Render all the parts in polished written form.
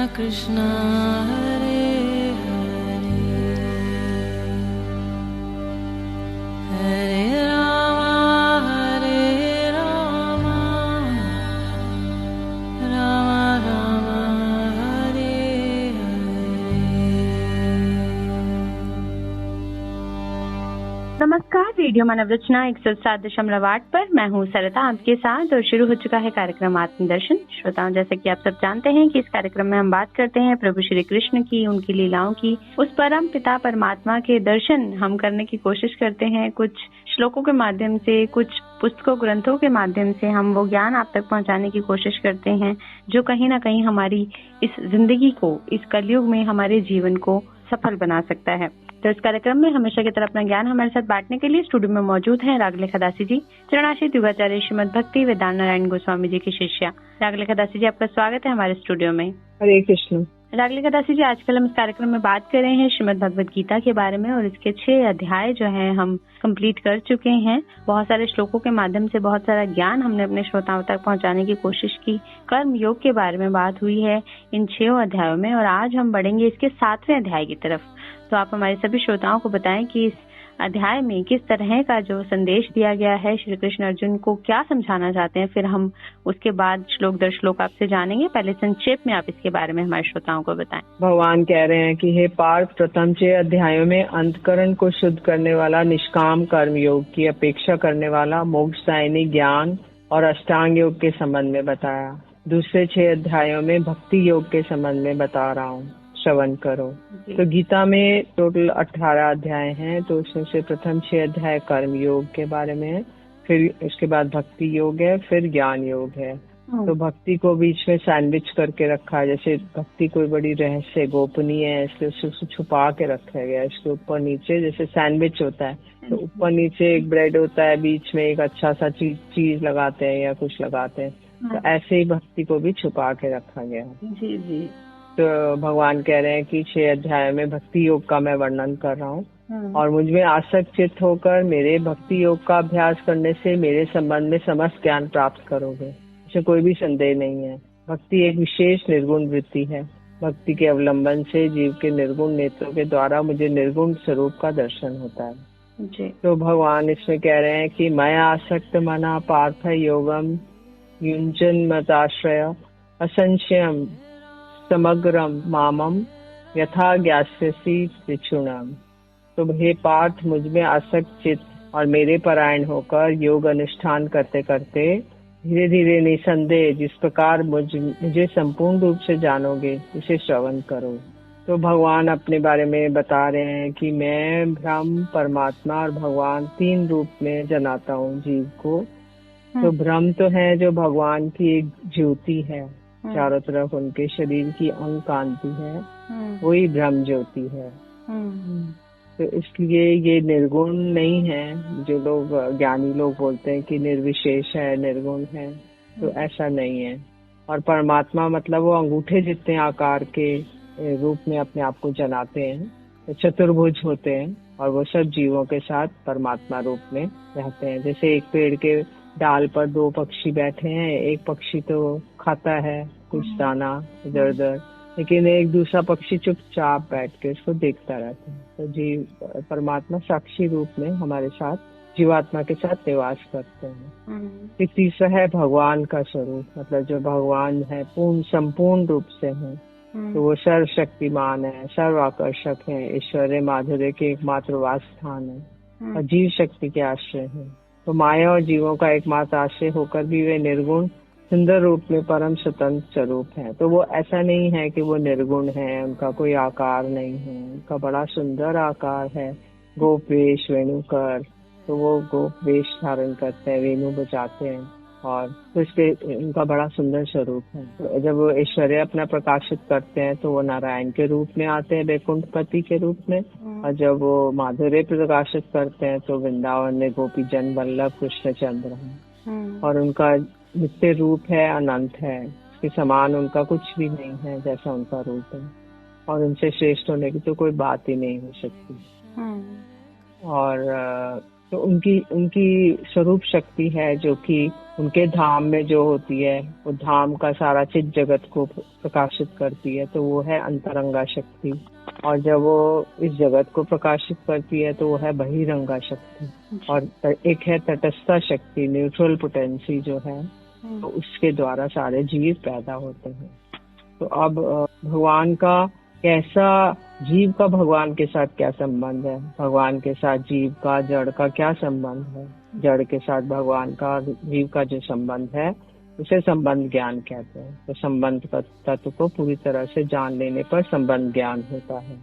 कृष्णा हरे हरे राम राम राम हरे नमस्कार। रेडियो मानव रचना 107.8 पर मैं हूँ सरिता आपके साथ और शुरू हो चुका है कार्यक्रम आत्मदर्शन। श्रोताओं, जैसे कि आप सब जानते हैं कि इस कार्यक्रम में हम बात करते हैं प्रभु श्री कृष्ण की, उनकी लीलाओं की, उस परम पिता परमात्मा के दर्शन हम करने की कोशिश करते हैं। कुछ श्लोकों के माध्यम से, कुछ पुस्तकों ग्रंथों के माध्यम से हम वो ज्ञान आप तक पहुंचाने की कोशिश करते हैं जो कहीं ना कहीं हमारी इस जिंदगी को, इस कलयुग में हमारे जीवन को सफल बना सकता है। तो इस कार्यक्रम में हमेशा की तरह अपना ज्ञान हमारे साथ बांटने के लिए स्टूडियो में मौजूद हैं रागलेखा दासी जी, चरणाश्रित युगाचार्य श्रीमद भक्ति वेदांत नारायण गोस्वामी जी की शिष्या। रागलेखा दासी जी, आपका स्वागत है हमारे स्टूडियो में। हरे कृष्ण। रागलेखा दासी जी, आजकल हम इस कार्यक्रम में बात कर रहे हैं श्रीमद भगवद गीता के बारे में और इसके 6 अध्याय जो हैं हम कंप्लीट कर चुके हैं। बहुत सारे श्लोकों के माध्यम से बहुत सारा ज्ञान हमने अपने श्रोताओं तक पहुंचाने की कोशिश की। कर्म योग के बारे में बात हुई है इन 6 अध्यायों में और आज हम बढ़ेंगे इसके 7वें अध्याय की तरफ। तो आप हमारे सभी श्रोताओं को बताएं कि इस अध्याय में किस तरह का जो संदेश दिया गया है, श्री कृष्ण अर्जुन को क्या समझाना चाहते हैं। फिर हम उसके बाद श्लोक दर श्लोक आपसे जानेंगे। पहले संक्षेप में आप इसके बारे में हमारे श्रोताओं को बताएं। भगवान कह रहे हैं कि हे पार्थ, प्रथम 6 अध्यायों में अंतकरण को शुद्ध करने वाला निष्काम कर्म योग की अपेक्षा करने वाला मोक्षदायिनी ज्ञान और अष्टांग योग के संबंध में बताया। दूसरे 6 अध्यायों में भक्ति योग के संबंध में बता रहा हूँ, श्रवण करो। तो गीता में टोटल 18 अध्याय हैं। तो उसमें से प्रथम 6 अध्याय कर्म योग के बारे में है, फिर उसके बाद भक्ति योग है, फिर ज्ञान योग है। तो भक्ति को बीच में सैंडविच करके रखा है। जैसे भक्ति कोई बड़ी रहस्य गोपनीय है, इसलिए उसको छुपा के रखा गया। इसके ऊपर नीचे जैसे सैंडविच होता है, तो ऊपर नीचे एक ब्रेड होता है, बीच में एक अच्छा सा चीज लगाते हैं या कुछ लगाते हैं। तो ऐसे ही भक्ति को भी छुपा के रखा गया। जी जी। तो भगवान कह रहे हैं कि 6 अध्याय में भक्ति योग का मैं वर्णन कर रहा हूँ और मुझमें आसक्त चित्त होकर मेरे भक्ति योग का अभ्यास करने से मेरे संबंध में समस्त ज्ञान प्राप्त करोगे। इसमें कोई भी संदेह नहीं है। भक्ति एक विशेष निर्गुण वृत्ति है। भक्ति के अवलंबन से जीव के निर्गुण नेत्रों के द्वारा मुझे निर्गुण स्वरूप का दर्शन होता है जी। तो भगवान इसमें कह रहे हैं कि मैं आसक्त मना पार्थ योगम युञ्जन मताश्रय असंशयम समग्रम मामम यथा ज्ञास्यसि त्रिचुणम। तो हे पार्थ, मुझ में आसक्त चित्त और मेरे परायण होकर योग अनुष्ठान करते करते धीरे धीरे निसंदेह जिस प्रकार मुझे संपूर्ण रूप से जानोगे, उसे श्रवण करो। तो भगवान अपने बारे में बता रहे हैं कि मैं ब्रह्म, परमात्मा और भगवान 3 रूप में जनाता हूँ जीव को। तो ब्रह्म तो है जो भगवान की एक ज्योति है, चारों तरफ उनके शरीर की अंग कांति है, वही ब्रह्म ज्योति है। तो इसलिए ये निर्गुण नहीं है जो लोग ज्ञानी लोग बोलते हैं कि निर्विशेष है, निर्गुण है। तो ऐसा नहीं है। और परमात्मा मतलब वो अंगूठे जितने आकार के रूप में अपने आप को जनाते हैं, तो चतुर्भुज होते हैं और वो सब जीवों के साथ परमात्मा रूप में रहते हैं। जैसे एक पेड़ के डाल पर 2 पक्षी बैठे हैं, एक पक्षी तो खाता है कुछ दाना इधर उधर, लेकिन एक दूसरा पक्षी चुपचाप बैठ के उसको देखता रहता है। तो जीव परमात्मा साक्षी रूप में हमारे साथ, जीवात्मा के साथ निवास करते हैं। फिर तीसरा है भगवान का स्वरूप, मतलब जो भगवान है पूर्ण संपूर्ण रूप से है। तो वो सर्वशक्तिमान है, सर्व आकर्षक है, ऐश्वर्य माधुर्य के एकमात्र वास स्थान है और जीव शक्ति के आश्रय है। तो माया और जीवों का एकमात्र आश्रय होकर भी वे निर्गुण सुंदर रूप में परम स्वतंत्र स्वरूप है। तो वो ऐसा नहीं है कि वो निर्गुण है, उनका कोई आकार नहीं है, उनका बड़ा सुंदर आकार है। गोप वेश वेणुकर, तो वो गोप वेश धारण करते हैं, वेणु बजाते हैं और तो इसके उनका बड़ा सुंदर स्वरूप है। तो जब वो ऐश्वर्य अपना प्रकाशित करते हैं तो वो नारायण के रूप में आते हैं, वैकुंठपति के रूप में। और जब वो माधुर्य प्रकाशित करते हैं तो वृंदावन में गोपी जन वल्लभ कृष्ण चंद्र है और उनका नित्य रूप है, अनंत है, इसके समान उनका कुछ भी नहीं है जैसा उनका रूप है। और उनसे श्रेष्ठ होने की तो कोई बात ही नहीं हो सकती। और तो उनकी उनकी स्वरूप शक्ति है जो कि उनके धाम में जो होती है, वो धाम का सारा चित जगत को प्रकाशित करती है, तो वो है अंतरंगा शक्ति। और जब वो इस जगत को प्रकाशित करती है तो वो है बहिरंगा शक्ति। और एक है तटस्थ शक्ति, न्यूट्रल पोटेंसी जो है, तो उसके द्वारा सारे जीव पैदा होते हैं। तो अब भगवान का कैसा, जीव का भगवान के साथ क्या संबंध है, भगवान के साथ जीव का, जड़ का क्या संबंध है, जड़ के साथ भगवान का, जीव का जो संबंध है उसे संबंध ज्ञान कहते हैं। तो संबंध का तत्व को पूरी तरह से जान लेने पर संबंध ज्ञान होता है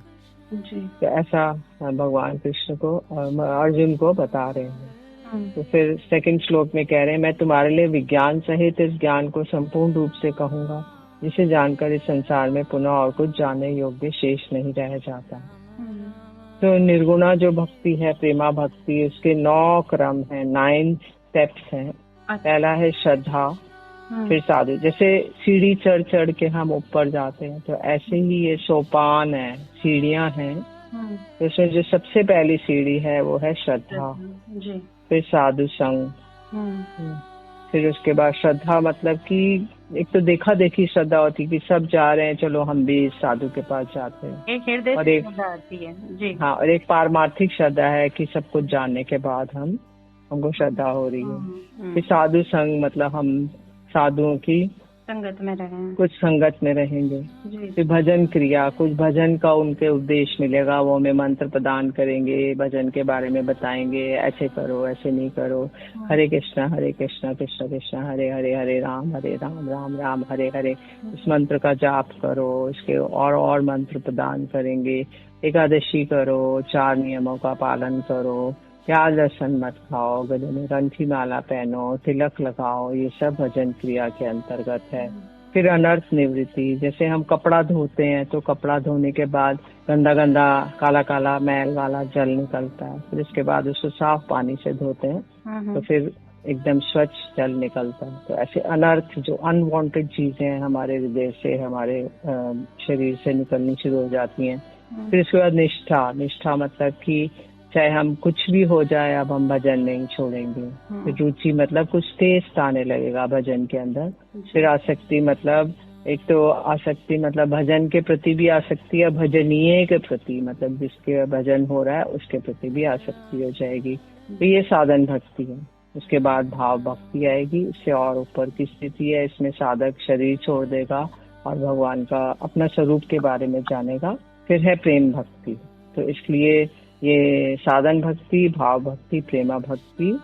जी। तो ऐसा भगवान कृष्ण को अर्जुन को बता रहे हैं। तो फिर सेकंड श्लोक में कह रहे हैं, मैं तुम्हारे लिए विज्ञान सहित इस ज्ञान को संपूर्ण रूप से कहूंगा, जिसे जानकर इस संसार में पुनः और कुछ जानने योग्य शेष नहीं रह जाता। तो निर्गुणा जो भक्ति है, प्रेमा भक्ति, उसके 9 क्रम है, 9 स्टेप्स हैं। पहला है श्रद्धा, फिर साधु। जैसे सीढ़ी चढ़ चढ़ के हम ऊपर जाते हैं, तो ऐसे ही ये सोपान है, सीढ़ियां हैं। तो इसमें जो सबसे पहली सीढ़ी है वो है श्रद्धा, फिर साधु संग, फिर उसके बाद श्रद्धा मतलब कि एक तो देखा देखी श्रद्धा होती है कि सब जा रहे हैं, चलो हम भी इस साधु के पास जाते हैं, एक हृदय और एक श्रद्धा आती है जी। हाँ, और एक पारमार्थिक श्रद्धा है कि सब कुछ जानने के बाद हमको श्रद्धा हो रही है। फिर साधु संग मतलब हम साधुओं की संगत में रहें, कुछ संगत में रहेंगे। फिर भजन क्रिया, कुछ भजन का उनके उपदेश मिलेगा, वो हमें मंत्र प्रदान करेंगे, भजन के बारे में बताएंगे, ऐसे करो ऐसे नहीं करो, हरे कृष्णा कृष्ण कृष्ण हरे हरे, हरे राम राम राम हरे हरे, इस मंत्र का जाप करो। इसके और मंत्र प्रदान करेंगे। एकादशी करो, 4 नियमों का पालन करो, प्याज लहसुन मत खाओ, गले में कंठी माला पहनो, तिलक लगाओ, ये सब भजन क्रिया के अंतर्गत है। फिर अनर्थ निवृत्ति, जैसे हम कपड़ा धोते हैं तो कपड़ा धोने के बाद गंदा गंदा काला काला मैल वाला जल निकलता है, फिर उसके बाद उसको साफ पानी से धोते हैं तो फिर एकदम स्वच्छ जल निकलता है। तो ऐसे अनर्थ, जो अनवांटेड चीजें हमारे हृदय से, हमारे शरीर से निकलनी शुरू हो जाती हैं। फिर उसके बाद निष्ठा मतलब कि चाहे हम कुछ भी हो जाए, अब हम भजन नहीं छोड़ेंगे। फिर रुचि मतलब कुछ टेस्ट आने लगेगा भजन के अंदर। फिर आसक्ति मतलब, एक तो आसक्ति मतलब भजन के प्रति भी आसक्ति है, भजनीय के प्रति मतलब जिसके भजन हो रहा है उसके प्रति भी आसक्ति हो जाएगी। तो ये साधन भक्ति है। उसके बाद भाव भक्ति आएगी, इससे और ऊपर की स्थिति है। इसमें साधक शरीर छोड़ देगा और भगवान का अपना स्वरूप के बारे में जानेगा। फिर है प्रेम भक्ति। तो इसलिए ये साधन भक्ति, भाव भक्ति, प्रेमा भक्ति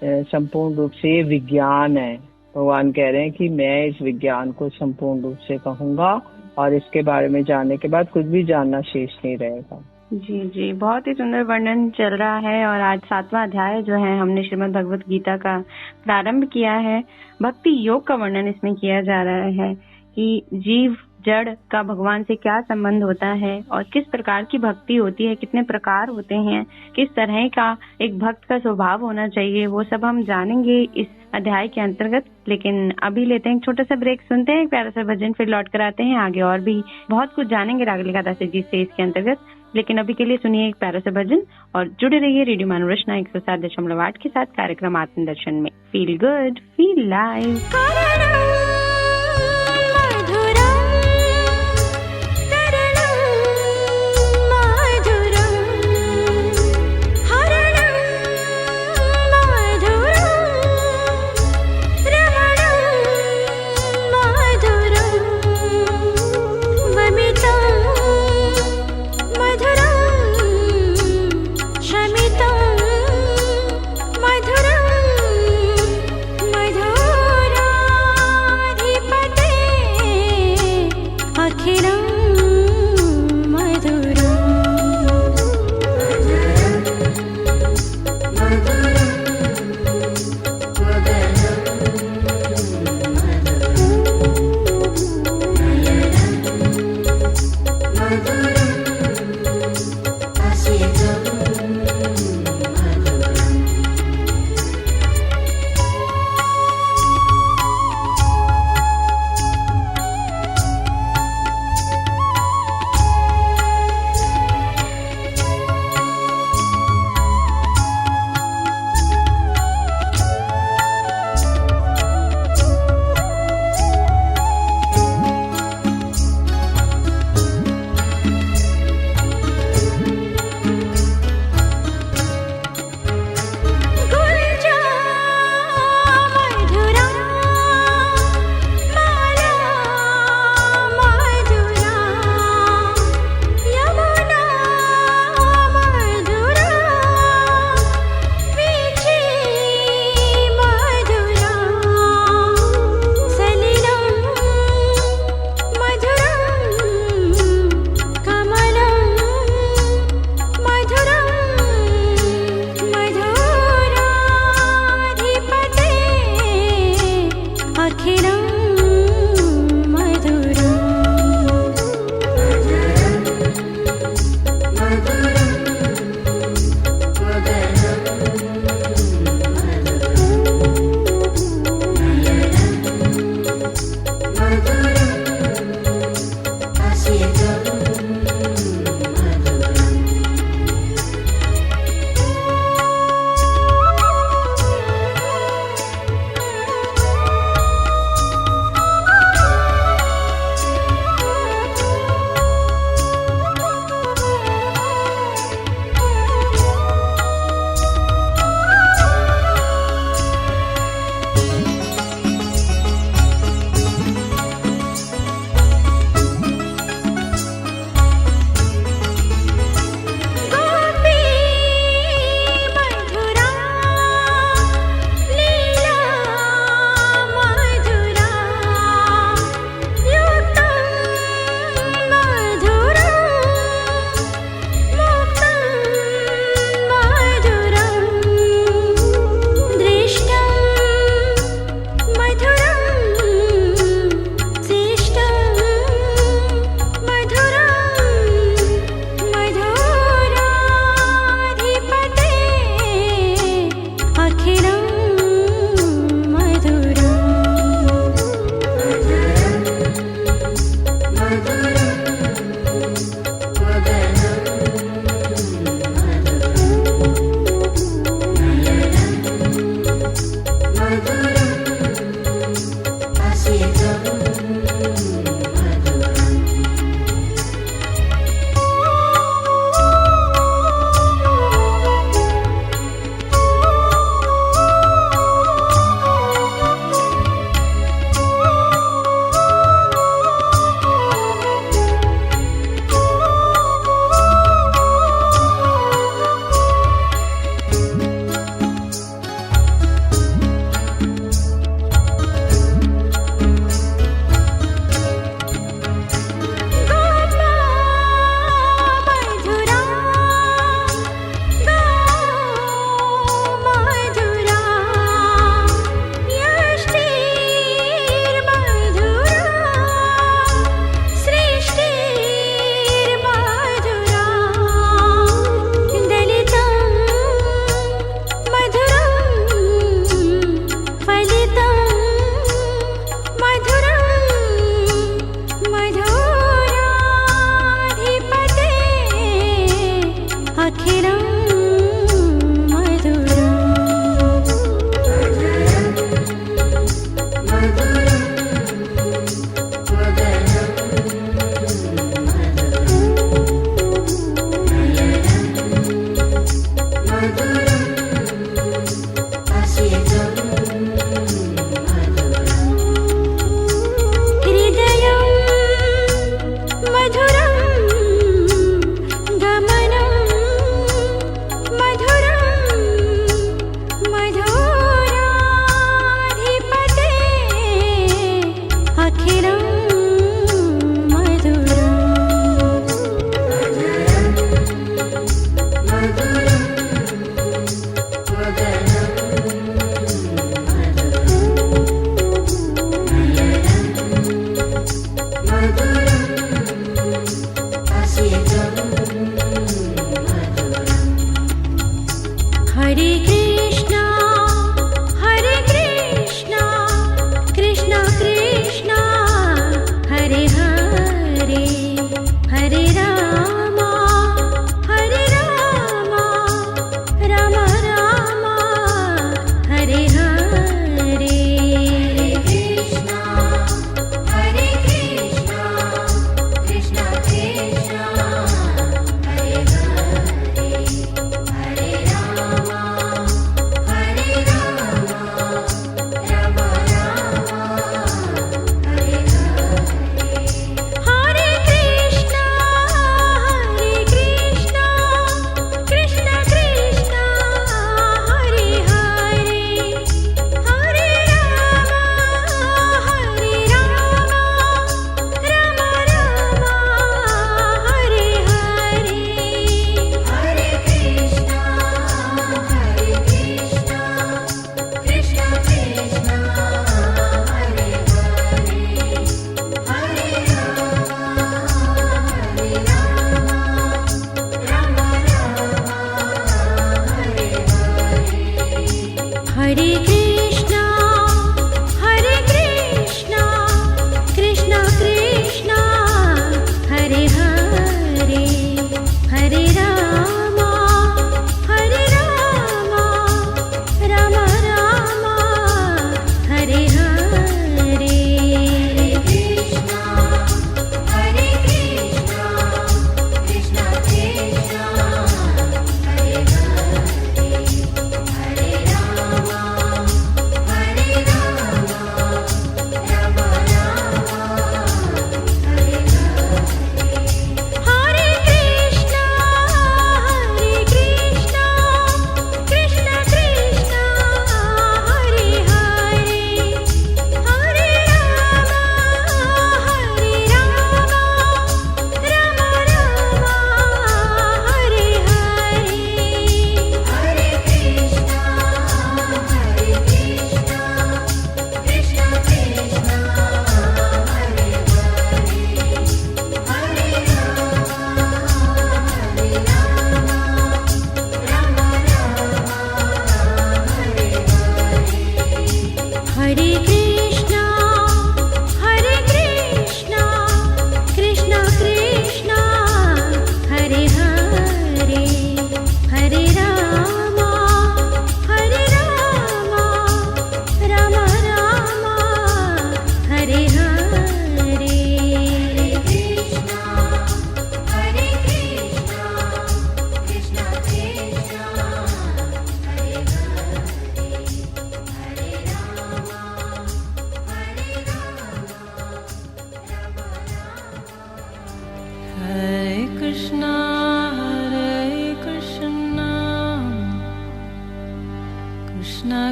संपूर्ण रूप से ये विज्ञान है। भगवान कह रहे हैं कि मैं इस विज्ञान को संपूर्ण रूप से कहूंगा और इसके बारे में जानने के बाद कुछ भी जानना शेष नहीं रहेगा। जी, बहुत ही सुंदर वर्णन चल रहा है। और आज 7वां अध्याय जो है हमने श्रीमद् भगवत गीता का प्रारंभ किया है। भक्ति योग का वर्णन इसमें किया जा रहा है कि जीव जड़ का भगवान से क्या संबंध होता है और किस प्रकार की भक्ति होती है, कितने प्रकार होते हैं, किस तरह का एक भक्त का स्वभाव होना चाहिए, वो सब हम जानेंगे इस अध्याय के अंतर्गत। लेकिन अभी लेते हैं एक छोटा सा ब्रेक, सुनते हैं एक प्यारा सा भजन, फिर लौट कर आते हैं। आगे और भी बहुत कुछ जानेंगे रागलिका दास जी से इसके अंतर्गत। लेकिन अभी के लिए सुनिए एक प्यारा सा भजन और जुड़े रहिए रेडियो मानवरचना 107.8 के साथ कार्यक्रम आत्मदर्शन में। Feel good, feel live. Madhura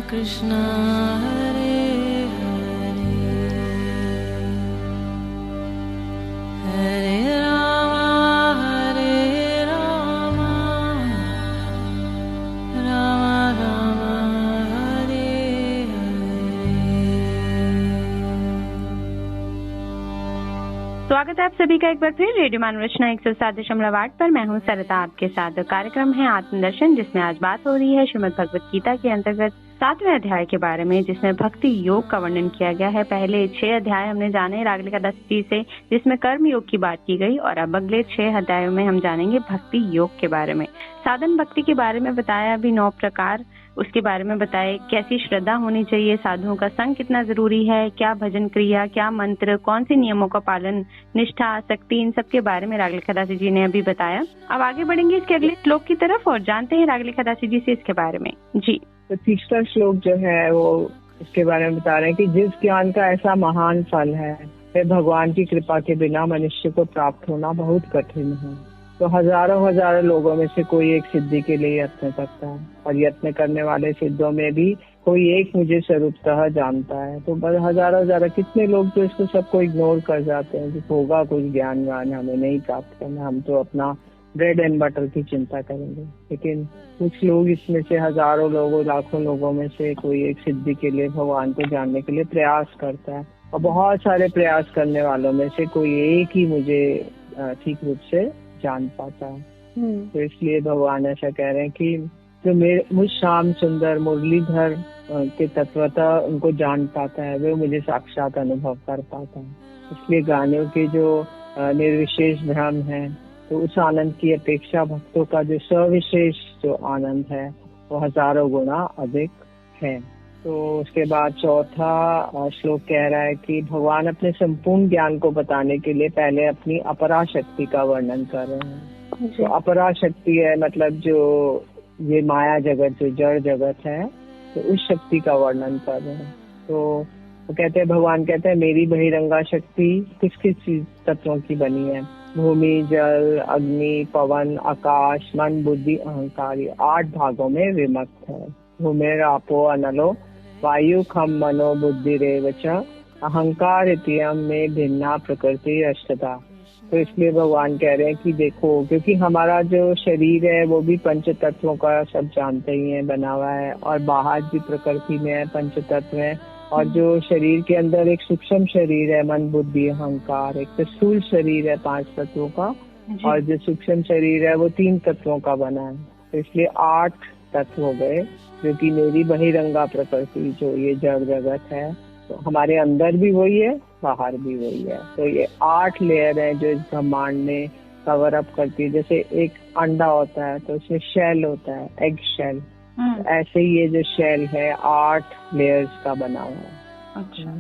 Krishna Hare Hare Hare Rama Rama Rama Hare Hare। स्वागत है आप सभी का एक बार फिर रेडियो मानवरचना 107.8 पर। मैं हूं सरिता, आपके साथ कार्यक्रम है आत्मदर्शन, जिसमें आज बात हो रही है श्रीमद् भगवत गीता के अंतर्गत 7वें अध्याय के बारे में, जिसमें भक्ति योग का वर्णन किया गया है। पहले 6 अध्याय हमने जाने रागलिका दास जी से, जिसमें कर्म योग की बात की गई, और अब अगले 6 अध्यायों में हम जानेंगे भक्ति योग के बारे में। साधन भक्ति के बारे में बताया, अभी 9 प्रकार उसके बारे में बताए, कैसी श्रद्धा होनी चाहिए, साधुओं का संग कितना जरूरी है, क्या भजन क्रिया, क्या मंत्र, कौन से नियमों का पालन, निष्ठा, आसक्ति, इन सब के बारे में रागलिका दास जी ने अभी बताया। अब आगे बढ़ेंगे इसके अगले श्लोक की तरफ और जानते हैं रागलिका दास जी से इसके बारे में। जी, तो तीसरा श्लोक जो है वो इसके बारे में बता रहे हैं कि जिस ज्ञान का ऐसा महान फल है, वह भगवान की कृपा के बिना मनुष्य को प्राप्त होना बहुत कठिन है। तो हजारों लोगों में से कोई एक सिद्धि के लिए यत्न करता है, और यत्न करने वाले सिद्धों में भी कोई एक मुझे स्वरूपतः जानता है। तो हजारों कितने लोग तो इसको सबको इग्नोर कर जाते हैं कि होगा कुछ ज्ञान हमें नहीं प्राप्त करना, हम तो अपना ब्रेड एंड बटर की चिंता करेंगे। लेकिन कुछ लोग इसमें से, हजारों लोगों लाखों लोगों में से कोई एक सिद्धि के लिए, भगवान को जानने के लिए प्रयास करता है, और बहुत सारे प्रयास करने वालों में से कोई एक ही मुझे ठीक रूप से जान पाता है। तो इसलिए भगवान ऐसा कह रहे हैं कि जो मुझ श्याम सुंदर मुरलीधर के तत्वता उनको जान पाता है, वे मुझे साक्षात अनुभव कर पाता है। इसलिए गानों के जो निर्विशेष भ्रम है, तो उस आनंद की अपेक्षा भक्तों का जो सविशेष जो आनंद है वो हजारों गुना अधिक है। तो उसके बाद चौथा श्लोक कह रहा है कि भगवान अपने संपूर्ण ज्ञान को बताने के लिए पहले अपनी अपरा शक्ति का वर्णन कर रहे हैं। तो अपरा शक्ति है मतलब जो ये माया जगत, जो जड़ जगत है, तो उस शक्ति का वर्णन कर रहे हैं। तो वो कहते हैं, भगवान कहते हैं मेरी बहिरंगा शक्ति किस किस चीज तत्वों की बनी है? भूमि, जल, अग्नि, पवन, आकाश, मन, बुद्धि, अहंकार, 8 भागों में विभक्त है। भूमिर आपो अनलो वायु खम मनो बुद्धि रेवच अहंकार इतियम में भिन्ना प्रकृति अष्टधा। तो इसलिए भगवान कह रहे हैं कि देखो, क्योंकि हमारा जो शरीर है वो भी पंच तत्वों का सब जानते ही है बना हुआ है, और बाहर भी प्रकृति में है पंच तत्व है, और जो शरीर के अंदर एक सूक्ष्म शरीर है मन बुद्धि अहंकार, एक तो स्थूल शरीर है 5 तत्वों का, और जो सूक्ष्म शरीर है वो 3 तत्वों का बना है। तो इसलिए 8 तत्व हो गए, जो कि मेरी बहिरंगा प्रकृति जो ये जड़ जगत है, तो हमारे अंदर भी वही है बाहर भी वही है। तो ये 8 लेयर है जो इस ब्रह्मांड में कवर अप करती है। जैसे एक अंडा होता है तो उसमें शेल होता है, एग शेल, ऐसे ही ये जो शेल है 8 लेयर्स का बना हुआ है। अच्छा।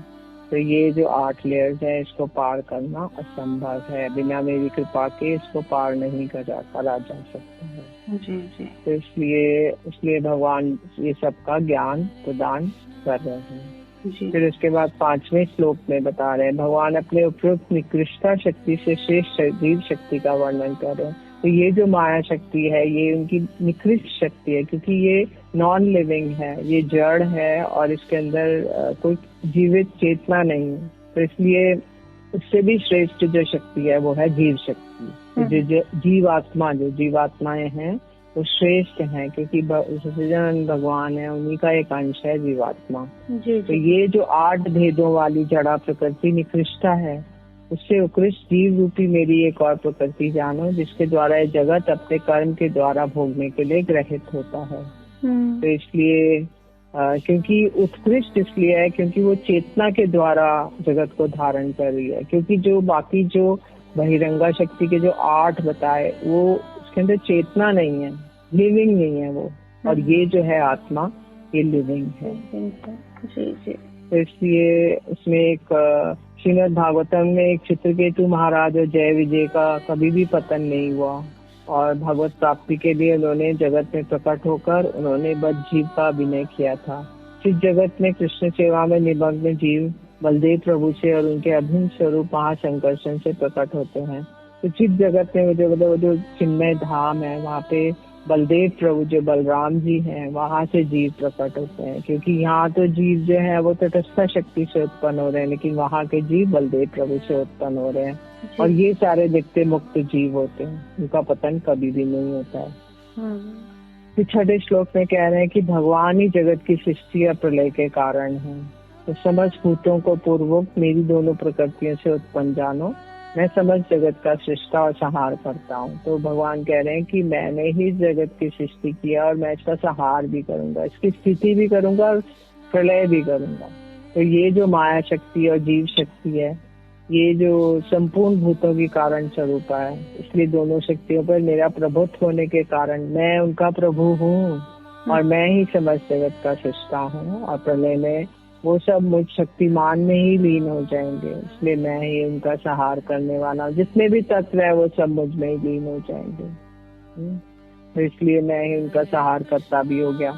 तो ये जो 8 लेयर्स है इसको पार करना असंभव है, बिना मेरी कृपा के इसको पार नहीं करा जा सकता है। जी जी। तो इसलिए भगवान ये सबका ज्ञान प्रदान कर रहे हैं। फिर उसके बाद 5वें श्लोक में बता रहे हैं, भगवान अपने उपयुक्त निकृष्टता शक्ति से श्रेष्ठ जीव शक्ति का वर्णन कर रहे हैं। तो ये जो माया शक्ति है ये उनकी निकृष्ट शक्ति है, क्योंकि ये नॉन लिविंग है, ये जड़ है और इसके अंदर कोई जीवित चेतना नहीं है। तो इसलिए उससे भी श्रेष्ठ जो शक्ति है वो है जीव शक्ति। जो जीवात्मा, जो जीवात्माएं हैं वो श्रेष्ठ हैं, क्योंकि सच्चिदानंद भगवान है, उन्हीं का एक अंश है जीवात्मा। तो ये जो 8 भेदों वाली जड़ा प्रकृति निकृष्टा है, उससे उत्कृष्ट जीव रूपी मेरी एक और प्रकृति जानो, जिसके द्वारा ये जगत अपने कर्म के द्वारा भोगने के लिए ग्रहित होता है। तो इसलिए क्योंकि उत्कृष्ट इसलिए है क्योंकि वो चेतना के द्वारा जगत को धारण कर रही है, क्योंकि जो बाकी जो बहिरंगा शक्ति के जो 8 बताए वो उसके अंदर चेतना नहीं है, लिविंग नहीं है वो, और ये जो है आत्मा ये लिविंग है। जी जी। तो इसलिए उसमें एक श्रीमद् भागवतम में एक चित्रकेतु महाराज और जय विजय का कभी भी पतन नहीं हुआ, और भगवत प्राप्ति के लिए उन्होंने जगत में प्रकट होकर उन्होंने बद्ध जीव का अभिनय किया था। इस जगत में कृष्ण सेवा में निमग्न जीव बलदेव प्रभु से और उनके अभिन्न स्वरूप महासंकर्षण से प्रकट होते हैं। तो जिस जगत में वो जो चिन्मय धाम है वहाँ पे बलदेव प्रभु जो बलराम जी हैं वहाँ से जीव प्रकट होते हैं, क्योंकि यहाँ तो जीव जो है वो तटस्थ शक्ति से उत्पन्न हो रहे हैं, लेकिन वहाँ के जीव बलदेव प्रभु से उत्पन्न हो रहे हैं, और ये सारे नित्य मुक्त जीव होते हैं, उनका पतन कभी भी नहीं होता है। फिर 6वें श्लोक में कह रहे हैं कि भगवान ही जगत की सृष्टि या प्रलय के कारण है। तो समस्त भूतों को पूर्वक मेरी दोनों प्रकृतियों से उत्पन्न जानो, मैं समस्त जगत का सृष्टा और संहार करता हूँ। तो भगवान कह रहे हैं कि मैंने ही जगत की सृष्टि किया और मैं इसका संहार भी करूंगा, इसकी स्थिति भी करूंगा और प्रलय भी करूंगा। तो ये जो माया शक्ति और जीव शक्ति है ये जो संपूर्ण भूतों की कारण स्वरूप है, इसलिए दोनों शक्तियों पर मेरा प्रभुत्व होने के कारण मैं उनका प्रभु हूँ, और मैं ही समस्त जगत का सृष्टा हूँ, और प्रलय में वो सब मुझ शक्तिमान में ही लीन हो जाएंगे, इसलिए मैं ही उनका संहार करने वाला हूँ। जितने भी तत्व है वो सब मुझ में ही लीन हो जाएंगे, तो इसलिए मैं ही उनका संहार करता भी हो गया।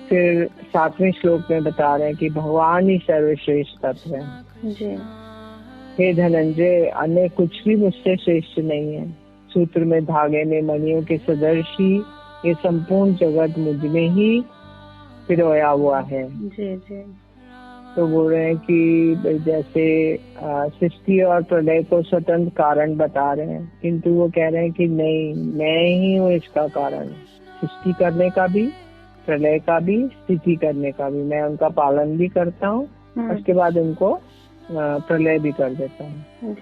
फिर 7वें श्लोक में बता रहे हैं कि भगवान ही सर्वश्रेष्ठ तत्व है। हे धनंजय, अन्य कुछ भी मुझसे श्रेष्ठ नहीं है। सूत्र में धागे में मणियों के सदृश ही ये संपूर्ण जगत मुझ में ही पिरोया हुआ है। तो बोल रहे हैं कि जैसे सृष्टि और प्रलय को स्वतंत्र कारण बता रहे हैं, किंतु वो कह रहे हैं कि नहीं, मैं ही हूँ इसका कारण, सृष्टि करने का भी, प्रलय का भी, स्थिति करने का भी। मैं उनका पालन भी करता हूँ, उसके बाद उनको प्रलय भी कर देता हूँ।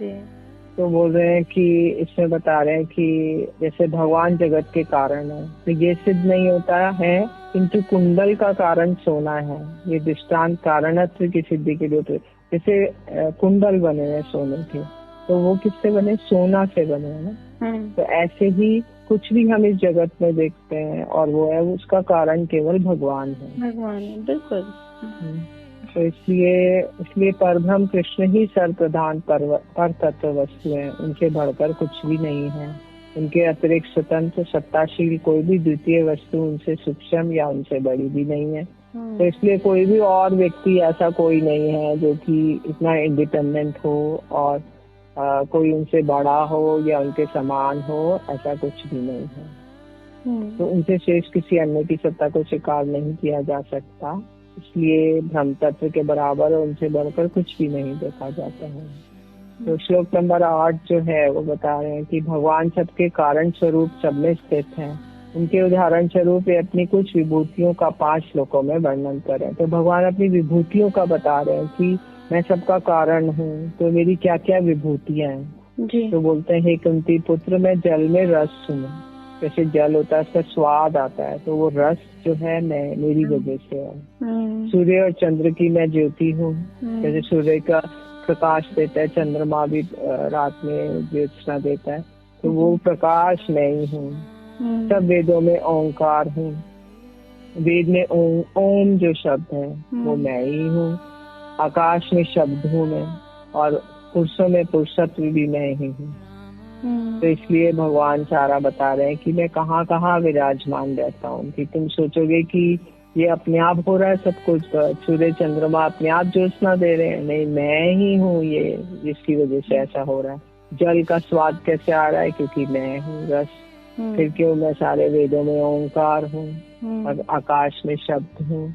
तो बोल रहे हैं कि इसमें बता रहे हैं कि जैसे भगवान जगत के कारण है, तो ये सिद्ध नहीं होता है, किंतु कुंडल का कारण सोना है। ये दृष्टांत कारणत्व की सिद्धि के लिए, जैसे कुंडल बने हैं सोने के, तो वो किससे बने? सोना से बने हैं ना। तो ऐसे ही कुछ भी हम इस जगत में देखते हैं और वो है, उसका कारण केवल भगवान है। बिल्कुल। तो इसलिए परब्रह्म कृष्ण ही सर्वप्रधान पर तत्व वस्तु है, उनके बढ़कर कुछ भी नहीं है। उनके अतिरिक्त स्वतंत्र सत्ताशील कोई भी द्वितीय वस्तु उनसे सूक्ष्म या उनसे बड़ी भी नहीं है। तो इसलिए कोई भी और व्यक्ति ऐसा कोई नहीं है जो कि इतना इंडिपेंडेंट हो और कोई उनसे बड़ा हो या उनके समान हो, ऐसा कुछ भी नहीं है। तो उनसे शेष किसी अन्य की सत्ता को स्वीकार नहीं किया जा सकता, इसलिए ब्रह्म तत्व के बराबर और उनसे बढ़कर कुछ भी नहीं देखा जाता है। तो श्लोक नंबर 8 जो है वो बता रहे हैं कि भगवान सबके कारण स्वरूप सब में स्थित हैं। उनके उदाहरण स्वरूप ये अपनी कुछ विभूतियों का 5 श्लोकों में वर्णन करें। तो भगवान अपनी विभूतियों का बता रहे हैं कि मैं सबका कारण हूँ, तो मेरी क्या क्या विभूतियाँ हैं। तो बोलते हैं, हे कुंती पुत्र, मैं जल में रस हूँ। जैसे जल होता है, उसका स्वाद आता है, तो वो रस जो है मैं मेरी वजह से है। सूर्य और चंद्र की मैं ज्योति हूँ। जैसे सूर्य का प्रकाश देता है, चंद्रमा भी रात में ज्योत्सना देता है, तो वो प्रकाश मैं ही हूँ। सब वेदों में ओंकार हूँ। वेद में ओम जो शब्द है वो मैं ही हूँ। आकाश में शब्द हूँ मैं, और पुरुषों में पुरुषत्व भी मैं ही हूँ। तो इसलिए भगवान सारा बता रहे हैं कि मैं कहाँ कहाँ विराजमान रहता हूँ। कि तुम सोचोगे कि ये अपने आप हो रहा है सब कुछ, सूर्य चंद्रमा अपने आप ज्योत्सना दे रहे हैं, नहीं, मैं ही हूँ ये जिसकी वजह से ऐसा हो रहा है। जल का स्वाद कैसे आ रहा है? क्योंकि मैं हूँ रस। फिर क्यों? मैं सारे वेदों में ओंकार हूँ और आकाश में शब्द हूँ।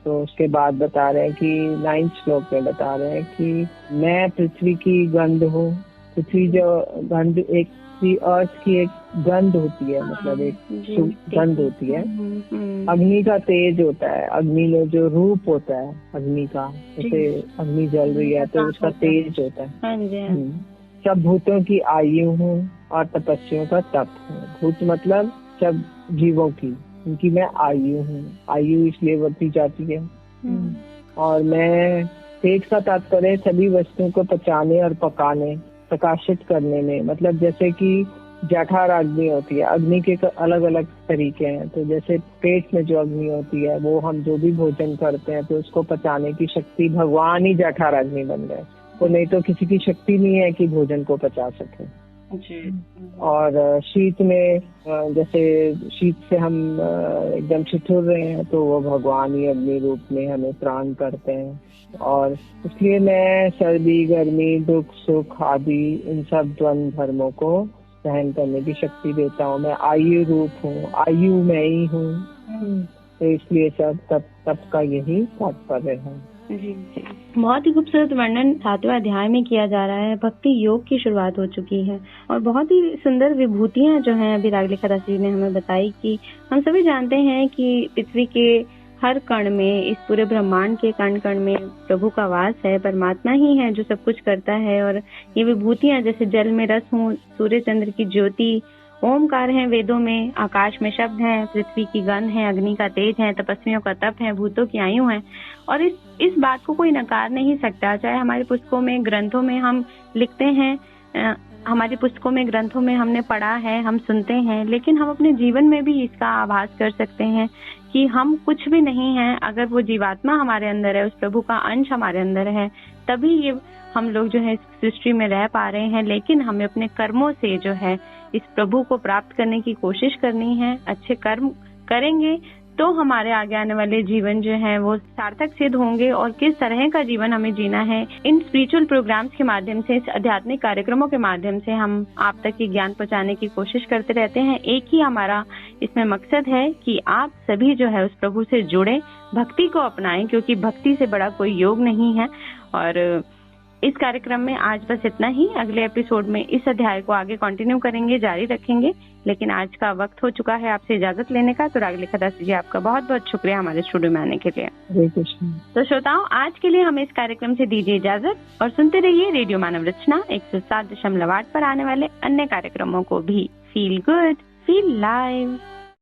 तो उसके बाद बता रहे हैं कि 9 श्लोक में बता रहे हैं कि मैं पृथ्वी की गंध हूँ। पृथ्वी जो गंध, एक अर्थ की एक गंध होती है, मतलब एक गंध होती है। अग्नि का तेज होता है, अग्नि में जो रूप होता है अग्नि का, जैसे अग्नि जल रही है तो उसका तेज होता है। सब भूतों की आयु हूँ और तपस्वियों का तप हूँ। भूत मतलब सब जीवों की, उनकी मैं आयु हूँ। आयु इसलिए बढ़ती जाती है। और मैं तेज का तात्पर्य सभी वस्तुओं को पचाने और पकाने, प्रकाशित करने में। मतलब जैसे कि जठार अग्नि होती है, अग्नि के अलग अलग तरीके हैं। तो जैसे पेट में जो अग्नि होती है, वो हम जो भी भोजन करते हैं तो उसको पचाने की शक्ति भगवान ही जठार अग्नि बन गए। तो नहीं तो किसी की शक्ति नहीं है कि भोजन को पचा सके। और शीत में, जैसे शीत से हम एकदम ठिठुर रहे हैं, तो वो भगवान ही अग्नि रूप में हमें प्राण करते हैं। और इसलिए मैं सर्दी, गर्मी, दुख, सुख आदि इन सब द्वंद्व धर्मों को सहन करने की शक्ति देता हूँ। मैं आयु रूप हूँ, आयु मैं ही हूँ। तो इसलिए सब तप का यही तात्पर्य है। जी। बहुत ही खूबसूरत वर्णन 7वें अध्याय में किया जा रहा है। भक्ति योग की शुरुआत हो चुकी है और बहुत ही सुंदर विभूतियां जो हैं अभी रागलिका दास जी ने हमें बताई कि हम सभी जानते हैं कि पृथ्वी के हर कण में, इस पूरे ब्रह्मांड के कण कण में प्रभु का वास है, परमात्मा ही है जो सब कुछ करता है। और ये विभूतियां जैसे जल में रस हूँ, सूर्य चंद्र की ज्योति, ओमकार है वेदों में, आकाश में शब्द है, पृथ्वी की गंध है, अग्नि का तेज है, तपस्वियों का तप है, भूतों की आयु है। और इस बात को कोई नकार नहीं सकता। चाहे हमारी पुस्तकों में, ग्रंथों में हम लिखते हैं, हमारी पुस्तकों में, ग्रंथों में हमने पढ़ा है, हम सुनते हैं, लेकिन हम अपने जीवन में भी इसका आभास कर सकते हैं कि हम कुछ भी नहीं हैं। अगर वो जीवात्मा हमारे अंदर है, उस प्रभु का अंश हमारे अंदर है, तभी ये हम लोग जो है इस सृष्टि में रह पा रहे हैं। लेकिन हमें अपने कर्मों से जो है इस प्रभु को प्राप्त करने की कोशिश करनी है। अच्छे कर्म करेंगे तो हमारे आगे आने वाले जीवन जो है वो सार्थक सिद्ध होंगे और किस तरह का जीवन हमें जीना है। इन स्पिरिचुअल प्रोग्राम्स के माध्यम से, इस आध्यात्मिक कार्यक्रमों के माध्यम से हम आप तक ये ज्ञान पहुंचाने की कोशिश करते रहते हैं। एक ही हमारा इसमें मकसद है कि आप सभी जो है उस प्रभु से जुड़े, भक्ति को अपनाएं, क्योंकि भक्ति से बड़ा कोई योग नहीं है। और इस कार्यक्रम में आज बस इतना ही। अगले एपिसोड में इस अध्याय को आगे कंटिन्यू करेंगे, जारी रखेंगे, लेकिन आज का वक्त हो चुका है आपसे इजाजत लेने का। तो रागलिखा दास जी, आपका बहुत बहुत शुक्रिया हमारे स्टूडियो में आने के लिए। हरे कृष्ण। तो श्रोताओं, आज के लिए हमें इस कार्यक्रम से दीजिए इजाजत और सुनते रहिए रेडियो मानव रचना 107.8 पर आने वाले अन्य कार्यक्रमों को भी। Feel good, feel live.